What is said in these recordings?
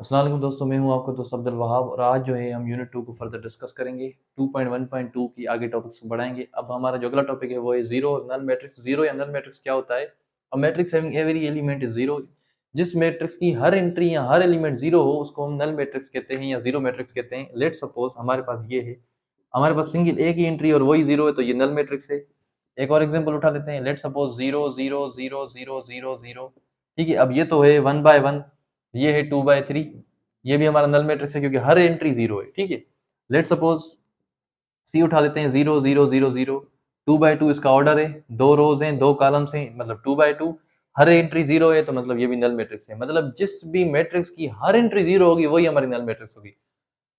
अस्सलाम वालेकुम दोस्तों, मैं हूं आपका दोस्त अब्दुल वहाब और आज जो है हम यूनिट 2 को फर्दर डिस्कस करेंगे। 2.1.2 की आगे टॉपिक्स को बढ़ाएंगे। अब हमारा जो अगला टॉपिक है वो है जीरो नल मैट्रिक्स। जीरो या नल मैट्रिक्स क्या होता है? A matrix having every element is zero. जिस मैट्रिक्स की हर एंट्री या हर एलिमेंट जीरो हो उसको हम नल मैट्रिक्स कहते हैं या जीरो मैट्रिक्स कहते हैं। लेट सपोज हमारे पास ये है, हमारे पास सिंगल एक ही एंट्री और वही जीरो है, तो ये नल मैट्रिक्स है। एक और एग्जांपल उठा लेते हैं। Let suppose zero zero zero zero zero zero. ठीक है, अब ये तो है 1/1, ये है 2/3, ये भी हमारा नल मैट्रिक्स है क्योंकि हर एंट्री जीरो है। ठीक है, लेट सपोज सी उठा लेते हैं। जीरो जीरो जीरो जीरो, 2/2 इसका ऑर्डर है, दो रोज हैं दो कॉलम्स हैं, मतलब 2/2, हर एंट्री जीरो है, तो मतलब ये भी नल मैट्रिक्स है। मतलब जिस भी मैट्रिक्स की हर एंट्री जीरो होगी वही हमारी नल मैट्रिक्स होगी।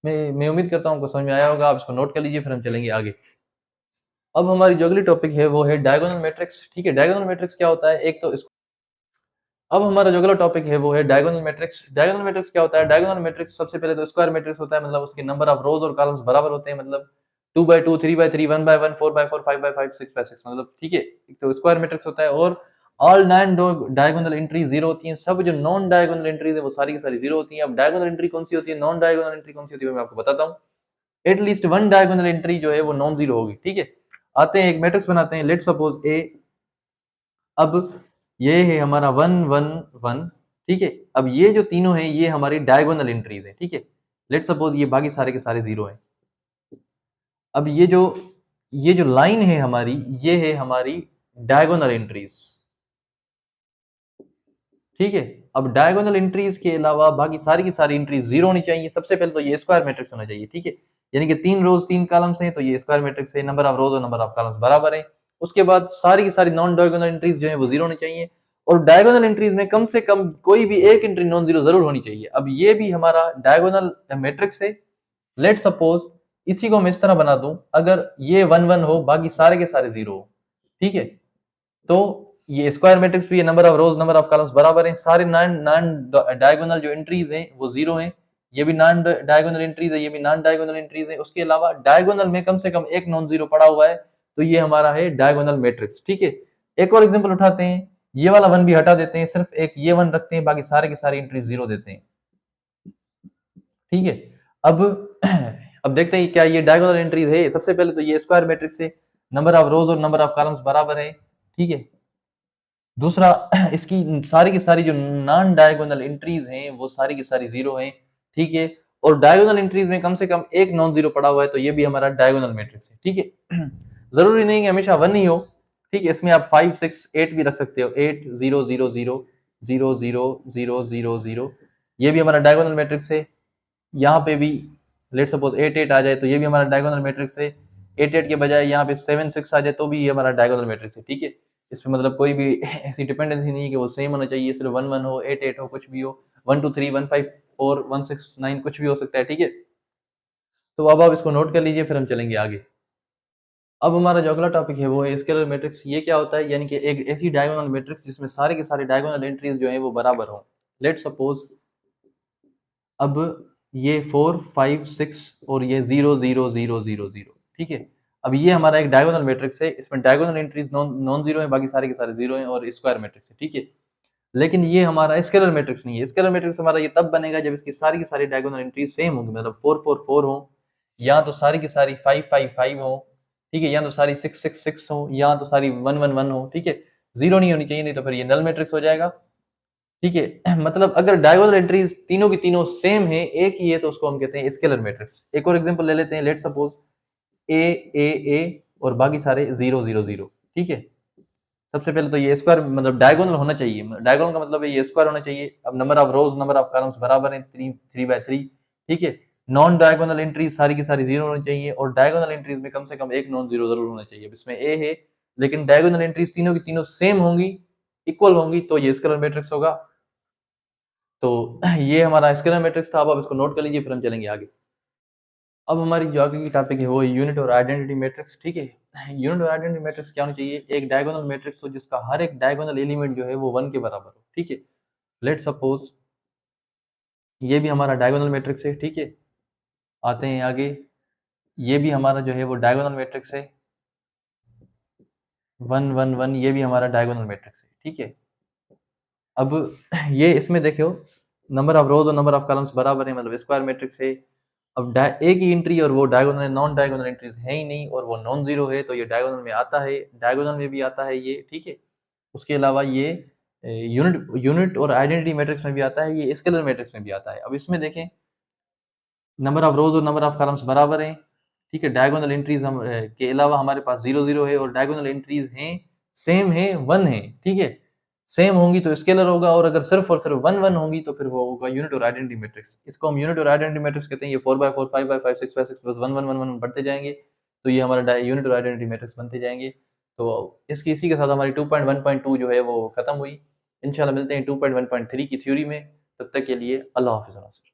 मैं उम्मीद करता हूँ आपको समझ में आया होगा। आप इसको नोट कर लीजिए, फिर हम चलेंगे आगे। अब हमारी जो अगली टॉपिक है वो है डायगोनल मैट्रिक्स। ठीक है, डायगोनल मैट्रिक्स क्या होता है? एक तो इसको अब हमारा जो अगला टॉपिक है वो है डायगोनल मैट्रिक्स। डायगोनल मैट्रिक्स क्या होता है? डायगोनल मैट्रिक्स सबसे पहले तो स्क्वायर मैट्रिक्स होता है, मतलब उसके नंबर ऑफ रोज और कॉलम्स बराबर होते हैं। मतलब 2/2, 3/3, 1/1, 4/4, 5/5, 6/6, मतलब ठीक है। एक तो स्क्वायर मैट्रिक्स होता है और all non diagonal entry zero होती हैं। सब जो नॉन डायगोनल एंट्रीज है वो सारी की सारी जीरो होती हैं। अब डायगोनल एंट्री कौन सी होती है, नॉन डायगोनल एंट्री कौन सी होती है, मैं आपको बताता हूँ। एटलीस्ट वन डायगोनल एंट्री जो है वो नॉन जीरो होगी। ठीक है, आते हैं एक मैट्रिक्स बनाते हैं। लेट सपोज ए, अब ये है हमारा 1 1 1। ठीक है, अब ये जो तीनों हैं ये हमारी डायगोनल एंट्रीज है। ठीक है, लेट सपोज ये बाकी सारे के सारे जीरो हैं। अब ये जो लाइन है हमारी, ये है हमारी डायगोनल एंट्रीज। ठीक है, अब डायगोनल एंट्रीज के अलावा बाकी सारी की सारी एंट्रीज जीरो होनी चाहिए। सबसे पहले तो ये स्क्वायर मैट्रिक्स होना चाहिए। ठीक है, यानी कि 3 रोज 3 कॉलम्स हैं तो ये स्क्वायर मैट्रिक्स है, नंबर ऑफ रोज और नंबर ऑफ कॉलम्स बराबर है। उसके बाद सारी की सारी नॉन डायगोनल एंट्रीज जो है वो जीरो होनी चाहिए और डायगोनल एंट्रीज में कम से कम कोई भी एक एंट्री नॉन जीरो जरूर होनी चाहिए। अब ये भी हमारा डायगोनल मैट्रिक्स है। लेट सपोज इसी को मैं इस तरह बना दूं, अगर ये 1 1 हो बाकी सारे के सारे जीरो हो। ठीक है, तो ये स्क्वायर मैट्रिक्स भी है, number of rose number of columns बराबर हैं, सारे नॉन नॉन डायगोनल जो एंट्रीज हैं वो जीरो हैं। ये भी नॉन डायगोनल एंट्रीज है, ये भी नॉन डायगोनल एंट्रीज है। उसके अलावा डायगोनल में कम से कम एक नॉन जीरो पड़ा हुआ है, तो ये हमारा है डायगोनल मैट्रिक्स। ठीक है, एक और एग्जांपल उठाते हैं। ये वाला वन भी हटा देते हैं, सिर्फ एक ये वन रखते हैं, बाकी सारे के सारे एंट्री जीरो देते हैं। ठीक है, अब अब देखते हैं क्या ये डायगोनल एंट्रीज है। सबसे पहले तो ये स्क्वायर मैट्रिक्स है, नंबर ऑफ रोज और नंबर ऑफ कॉलम्स बराबर है। ठीक है, दूसरा इसकी सारी की सारी जो नॉन डायगोनल एंट्रीज हैं वो सारी की सारी जीरो हैं। ठीक है, और डायगोनल एंट्रीज में कम से कम एक नॉन जीरो पड़ा हुआ है, तो ये भी हमारा डायगोनल मैट्रिक्स है। ठीक है, जरूरी नहीं कि हमेशा वन ही हो। ठीक है, इसमें आप 5 6 8 भी रख सकते हो। 8 0 0 0 0 0 0 0 0, ये भी हमारा डायगोनल मैट्रिक्स है। यहाँ पे भी लेट सपोज 8 8 आ जाए तो ये भी हमारा डायगोनल मैट्रिक्स है। 8 8 के बजाय यहाँ पे 7 6 आ जाए तो भी ये हमारा डायगोनल मैट्रिक्स है। ठीक है, इसमें मतलब कोई भी ऐसी डिपेंडेंसी नहीं है कि वो सेम होना चाहिए, सिर्फ 1 1 हो, 8 8 हो, कुछ भी हो, 1 2 3 1 5 4 1 6 9 कुछ भी हो सकता है। ठीक है, तो अब आप इसको नोट कर लीजिए, फिर हम चलेंगे आगे। अब हमारा जो अगला टॉपिक है वो है स्केलर मैट्रिक्स। ये क्या होता है? यानी कि एक ऐसी डायगोनल मैट्रिक्स जिसमें सारे के सारे डायगोनल एंट्रीज जो है वो बराबर हो। लेट सपोज अब ये 4 5 6 और ये 0 0 0 0 0। ठीक है, अब ये हमारा एक डायगोनल मैट्रिक्स है, इसमें diagonal entries non non zero है, बाकी सारे के सारे जीरो हैं और स्क्वायर मैट्रिक्स है। ठीक है, लेकिन ये हमारा स्केलर मैट्रिक्स नहीं है। स्केलर मैट्रिक्स हमारा ये तब बनेगा जब इसकी सारी की सारी डायगोनल एंट्रीज सेम होंगी, मतलब 4 4 4 हो, या तो सारी की सारी 5 5 5 हो। ठीक है, या तो सारी 6 6 6 हो, या तो सारी 1 1 1 हो। ठीक है, जीरो नहीं होनी चाहिए, नहीं तो फिर ये नल मैट्रिक्स हो जाएगा। ठीक है, मतलब अगर डायगोनल एंट्रीज तीनों की तीनों सेम है, एक ही है, तो उसको हम कहते हैं स्केलर मैट्रिक्स। एक और एग्जांपल ले लेते हैं। लेट सपोज ए ए ए और बाकी सारे 0 0 0। ठीक है, सबसे पहले तो ये स्क्वायर मतलब डायगोनल होना चाहिए। डायगोनल का मतलब है ये स्क्वायर होना चाहिए। अब number of rose number of columns बराबर है, 3 3/3। ठीक है, नॉन डायगोनल एंट्रीज सारी की सारी जीरो होनी चाहिए और डायगोनल एंट्रीज में कम से कम एक नॉन जीरो जरूर होना चाहिए। अब इसमें ए है, लेकिन डायगोनल एंट्रीज तीनों की तीनों सेम होंगी, इक्वल होंगी, तो ये स्केलर मैट्रिक्स होगा। तो ये हमारा स्केलर मैट्रिक्स था। अब आप इसको नोट कर लीजिए, फिर हम चलेंगे आगे। अब हमारी जो आगे की टॉपिक है वो यूनिट और आइडेंटिटी मैट्रिक्स। ठीक है, यूनिट और आइडेंटिटी मैट्रिक्स क्या होनी चाहिए? एक डायगोनल मैट्रिक्स हो जिसका हर एक डायगोनल एलिमेंट जो है वो 1 के बराबर हो। ठीक है, लेट सपोज ये भी हमारा डायगोनल मैट्रिक्स है। ठीक है, आते हैं आगे। ये भी हमारा जो है वो डायगोनल मैट्रिक्स है, 1 1 1, ये भी हमारा डायगोनल मैट्रिक्स है। ठीक है, अब ये इसमें देखो, नंबर ऑफ रोज और नंबर ऑफ कॉलम्स बराबर है, मतलब स्क्वायर मैट्रिक्स है। अब एक ही एंट्री और वो डायगोनल नॉन डायगोनल एंट्रीज है ही नहीं और वो नॉन जीरो है, तो ये डायगोनल में आता है, डायगोनल में भी आता है ये, ठीक है। उसके अलावा ये यूनिट यूनिट और आइडेंटिटी मैट्रिक्स में भी आता है, ये स्केलर मैट्रिक्स में भी आता है। अब इसमें देखें नंबर ऑफ रोज और नंबर ऑफ कॉलम्स बराबर हैं, ठीक है। डायगोनल एंट्रीज हम के अलावा हमारे पास 0 0 है और डायगोनल एंट्रीज हैं सेम है 1 है, ठीक है। सेम होंगी तो स्केलर होगा और अगर सिर्फ और सिर्फ 1 1 होंगी तो फिर वो होगा यूनिट और आइडेंटिटी मैट्रिक्स। इसको हम यूनिट और आइडेंटिटी मैट्रिक्स कहते हैं। ये 4 by 4 5 by 5 6 by 6 बस 1 1 1 1 बढ़ते जाएंगे, तो ये हमारा यूनिट और आइडेंटिटी मैट्रिक्स बनते जाएंगे। तो इसकी इसी के साथ हमारी 2.1.2 जो है वो खत्म हुई। इंशाल्लाह मिलते हैं 2.1.3 की थ्योरी में। तब तक के लिए अल्लाह हाफिज़।